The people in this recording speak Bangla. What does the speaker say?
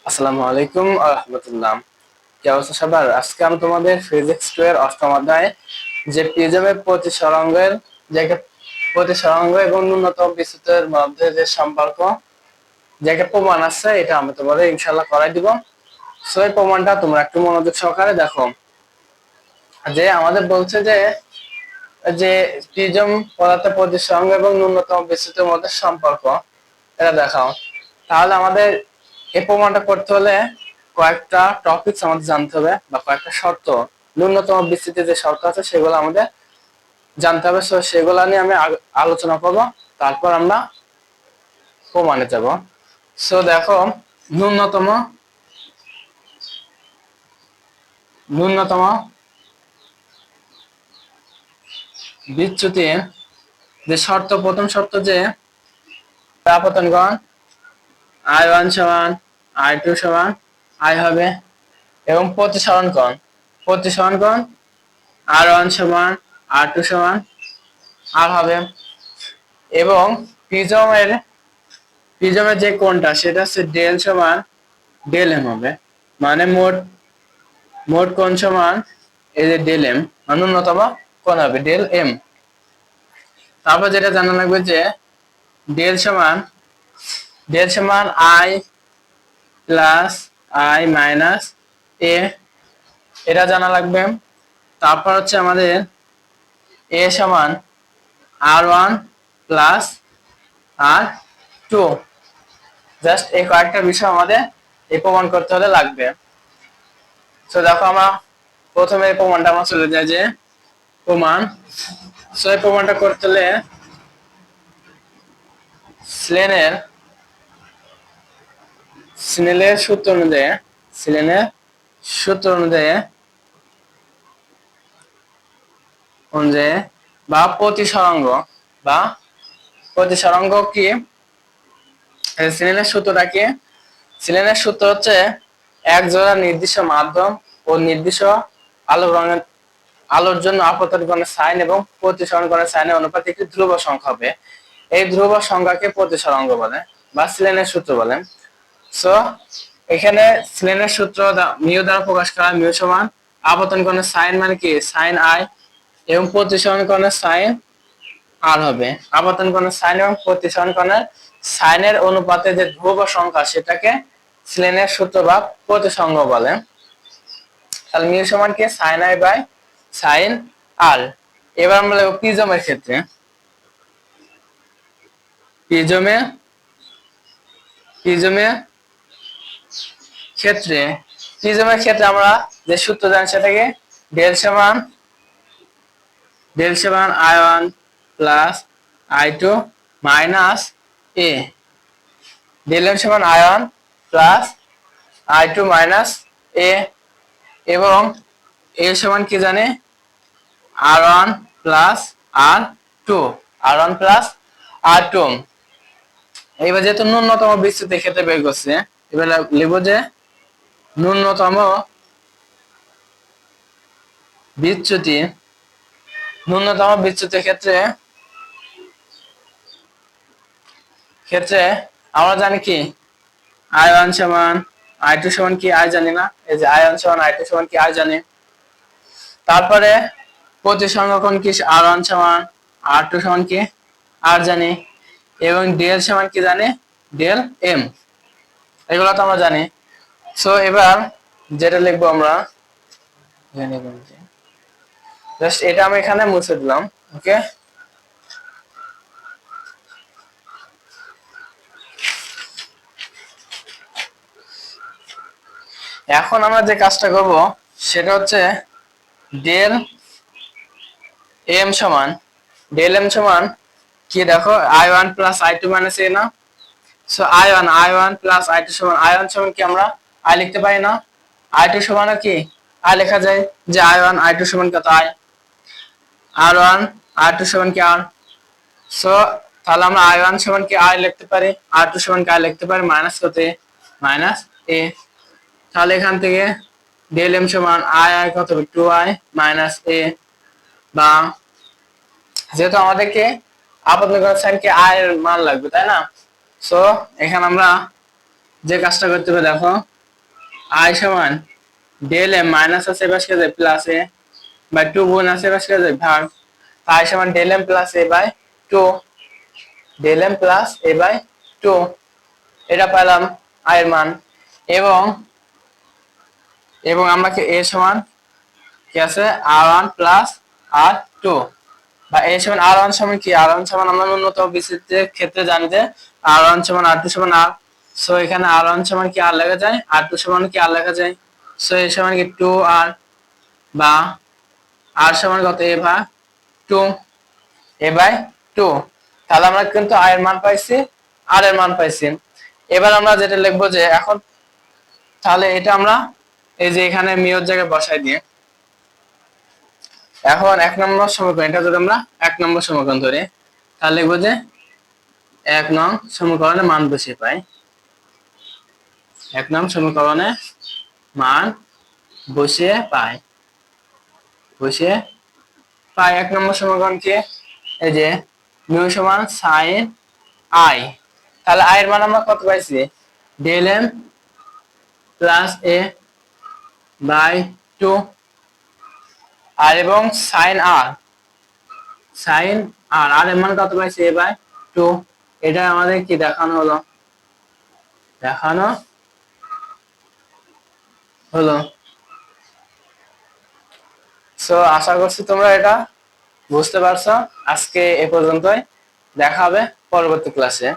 আসসালামু আলাইকুম ওয়া রাহমাতুল্লাহ। কি অবস্থা সবার? আজকে আমি তোমাদের ফিজিক্স 2 এর অষ্টম অধ্যায় যে প্রিজমের প্রতিসরণের যে একটা প্রতিসরণ এবং ন্যূনতম বিস্তৃতের মধ্যে যে সম্পর্ক যে একটা প্রমাণ আছে, এটা আমি তোমাদের ইনশাআল্লাহ করাই দিব। সো এই প্রমাণটা তোমরা একটু মনোযোগ সহকারে দেখো। যে আমাদের বলছে যে যে প্রিজম পদার্থের প্রতিসরণ এবং ন্যূনতম বিস্তৃতের মধ্যে সম্পর্ক, এটা দেখাও। তাহলে আমাদের এই প্রমাণটা করতে হলে কয়েকটা টপিকস আমাদের জানতে হবে, বা কয়েকটা শর্ত, ন্যূনতম বিস্তৃতি যে শর্ত আছে সেগুলো আমাদের জানতে হবে। সো সেগুলো নিয়ে আমি আলোচনা করব, তারপর আমরা প্রমাণে যাব। সো দেখো, ন্যূনতম ন্যূনতম বিচ্যুতি যে শর্ত, প্রথম শর্ত যে আপতন কোণ I1 সমান I2 সমান I হবে, এবং প্রতিসরণ কোণ R1 সমান R2 সমান R হবে, এবং প্রিজমের যে কোণটা সেটা হচ্ছে ডেল সমান ডেল এম হবে। মানে মোট কোণ সমান এই যে ডেল এম, ন্যূনতম কোণ হবে ডেল এম। তারপর যেটা জানা লাগবে যে ডেল সমান আই প্লাস আই মাইনাস এ, এটা জানা লাগবে। তারপর হচ্ছে আমাদের এ সমান R1 প্লাস R2। জাস্ট এই কয়েকটা বিষয় আমাদের এই প্রমাণ করতে হলে লাগবে। তো দেখো, আমরা প্রথমে এই প্রমাণটা আমরা চলে যাই যে প্রমাণ। সো এই প্রমাণটা করতে হলে স্নেলের স্নেলের সূত্র অনুযায়ী স্নেলের সূত্র অনুযায়ী বা প্রতিসরাঙ্গ কি, স্নেলের সূত্রটা কি? স্নেলের সূত্র হচ্ছে এক জোড়া নির্দিষ্ট মাধ্যম ও নির্দিষ্ট আলোর জন্য আপতন কোণের সাইন এবং প্রতিসরণ কোণের সাইনের অনুপাত একটি ধ্রুব সংখ্যা হবে। এই ধ্রুব সংখ্যাকে প্রতিসরাঙ্গ বলে বা স্নেলের সূত্র বলে। সো এখানে স্নেলের সূত্র মিউ দ্বারা প্রকাশ করা, মিউ সমান আপতন কোণের সাইন মানে কি সাইন আই, এবং প্রতিসরণ কোণের সাইন আর হবে। আপতন কোণের সাইন এবং প্রতিসরণ কোণের সাইনের অনুপাতে যে ধ্রুব সংখ্যা সেটাকে স্নেলের সূত্র বা প্রতিসরাঙ্গ বলে। তাহলে মিউ সমান কি সাইন আই বাই সাইন আর। এবার আমরা দেখব প্রিজমের ক্ষেত্রে। প্রিজমের ক্ষেত্রে আমরা যে সূত্র জানি সেটাকে ডেল সমান I1 প্লাস I2 মাইনাস এ। ডেল এম সমান I1 প্লাস I2 মাইনাস এ, এবং এ সমান কি জানি R1 plus R2 R1 plus R2। এবার যেহেতু ন্যূনতম বিচ্যুতির ক্ষেত্রে বের করছে, এবার লিখব যে ন্যূনতম বিচ্যুতির ক্ষেত্রে আমরা জানি কি I1 সমান I2 সমান কি আই জানি না, এই যে I1 সমান I2 সমান কি আই জানি। তারপরে প্রতিসরণ কোণ কি R1 সমান R2 সমান কি আর জানি, এবং ডেল সমান কি জানি ডেল এম, এগুলো তো আমরা জানি। সো এবার যেটা লিখবো আমরা, জাস্ট এটা আমি এখানে মুছে দিলাম। ওকে, এখন আমরা যে কাজটা করব সেটা হচ্ছে ডেল এম সমান কি দেখো I1 প্লাস I2 মাইনাস এ না। সো I1 প্লাস I2 সমান I1 সমান কি আমরা আই লিখতে পারি না, I2 সমান কি আই লেখা যায়, যে I1 I2 সমান কত আই, R1 R2 সমান কি আর। সো তাহলে আমরা I1 সমান কি আই লিখতে পারি, R2 সমান কি আই লিখতে পারি, মাইনাস কত মাইনাস এ। তাহলে এখান থেকে ডেল এম সমান আই কত 2i মাইনাস এ, বা যেহেতু আমাদেরকে আপতন কোণের সাইন কে আই এর মান লাগবে, তাই না? সো এখানে আমরা যে কাজটা করতে হবে দেখো, আই সমান ডেল এম মাইনাস আছে পাশে যায় প্লাস এ বাই 2 গুণ আছে পাশে যায় ভাগ আই সমান del m plus a by 2 del m plus a by 2 এটা পেলাম আই এর মান এবং এবং আমরা কি এ সমান কি আছে r1 প্লাস r2 বা এ সমান r1 সমান কি r1 সমান আমরা ন্যূনতম বিস্তৃতির ক্ষেত্রে জানি যে r1 সমান r2 সমান r সো এখানে r1 সমান কি r লেখা যায় r2 সমান কি r লেখা যায় সো এ সমান কি 2r বা r সমান কত a ভাগ 2 a বাই 2 তাহলে আমরা কিন্তু r এর মান পাইছি r এর মান পাইছি এবার আমরা যেটা লিখবো যে এখন তাহলে এটা আমরা এই যে এখানে মিয়র জায়গায় বসাই দিয়ে এখন 1 নম্বর সমীকরণ এটা যদি আমরা 1 নম্বর সমীকরণ ধরি তাহলে লিখবো যে 1 নং সমীকরণে মান বসিয়ে পাই 1 নং সমীকরণে মান বসিয়ে পাই 1 নম্বর সমীকরণ কি এই যে মিউ সমান sin i তাহলে i এর মান আমরা কত পাইছি del m plus a by 2 আর এবং sin r আর এর মান কত পাইছি a বাই 2 এটা আমাদের কি দেখানো হলো সো আশা করছি তোমরা এটা বুঝতে পারছো আজকে এ পর্যন্তই দেখা হবে পরবর্তী ক্লাসে